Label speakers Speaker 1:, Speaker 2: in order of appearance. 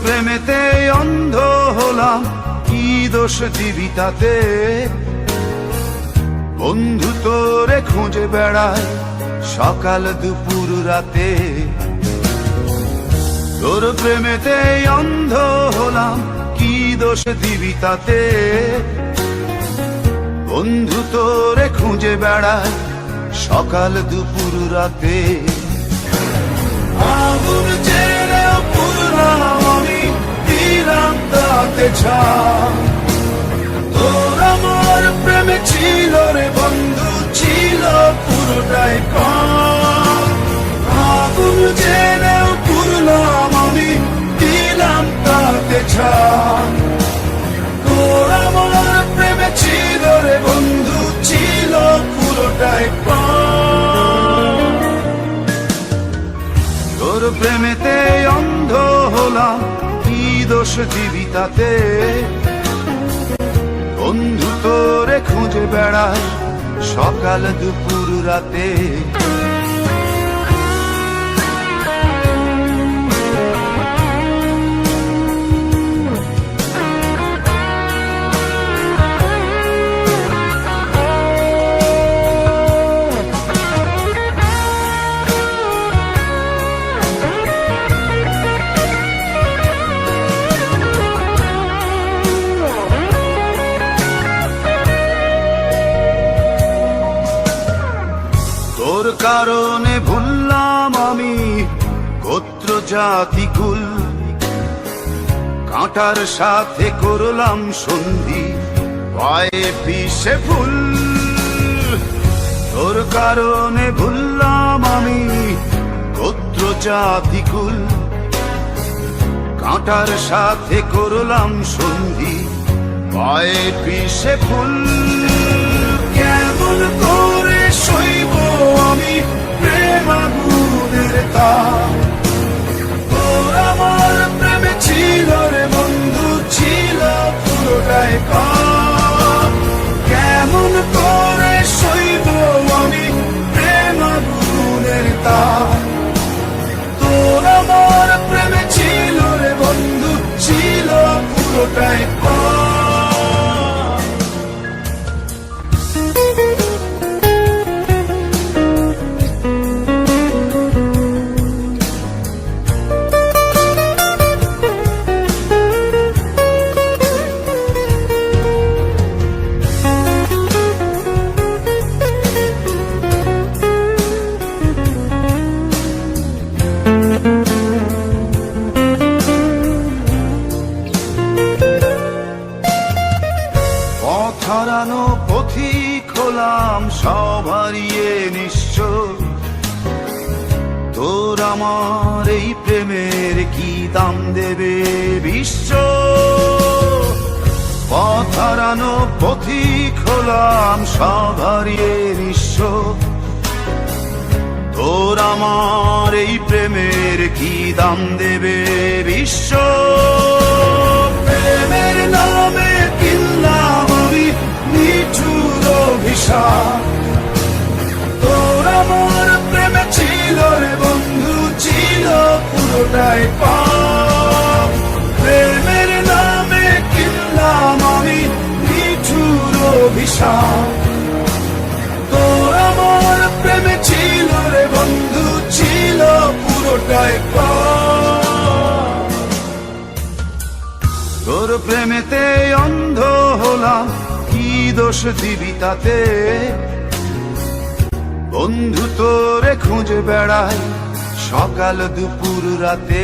Speaker 1: প্রেমেতে অন্ধ হলাম, কি দোষ দিবি তাতে? বন্ধু তোরে খুঁজে বেড়ায় সকাল দুপুর রাতে। তোর প্রেমেতে অন্ধ হলাম, কি দোষ দিবি তাতে? বন্ধু তোরে খুঁজে বেড়ায় সকাল দুপুর রাতে। আগুন জেলেও পুরলাম আমি, দিলাম তাতে ছাই। তোর আমার প্রেমে ছিল রে বন্ধু, ছিল পুরোটাই কম। আগুন জেলেও পুরলাম আমি, দিলাম তাতে ছাই। তোর আমার প্রেমে ছিল রে বন্ধু, ছিল পুরোটাই কম। তোর প্রেমেতে অন্ধ হলাম, কি দোষ দিবি তাতে? বন্ধু তোরে খুঁজে বেড়ায় সকাল দুপুর রাতে। তোর কারণে ভুললাম আমি গোত্র জাতি কুল, কাঁটার সাথে করলাম সন্ধি, পায়ে পিষে ফুল। তোর কারণে ভুললাম আমি গোত্র জাতি কুল, কাঁটার সাথে করলাম সন্ধি, পায়ে পিষে ফুল। কেমন করে সইব আমি প্রেম আগুনের তাপ? তোর আমার প্রেমে ছিল রে বন্ধু, ছিল পুরোটাই কম। কেমন করে সইব আমি প্রেম আগুনের তাপ? তোর আমার প্রেমে ছিল রে বন্ধু, ছিল পুরোটাই কম। হারানো পথিক হলাম, সব হারিয়ে নিঃস্ব। তোর আমার এই প্রেমের কি দাম দেবে বিশ্ব? পথ হারানো পথিক হলাম, সব হারিয়ে নিঃস্ব। তোর আমার এই প্রেমের কি দাম দেবে বিশ্ব? প্রেমের নামে কিনলাম আমি নিঠুর অভিশাপ। তোর আমার প্রেমে ছিল রে বন্ধু, ছিল পুরোটাই পাপ। প্রেমের নামে কিনলাম আমি নিঠুর অভিশাপ। তোর আমার প্রেমে ছিল রে বন্ধু, ছিল পুরোটাই পাপ। তোর প্রেমেতে অন্ধ হলাম, কি দোষ দিবি তাতে? বন্ধু তোরে খুঁজে বেড়ায় সকাল দুপুর রাতে।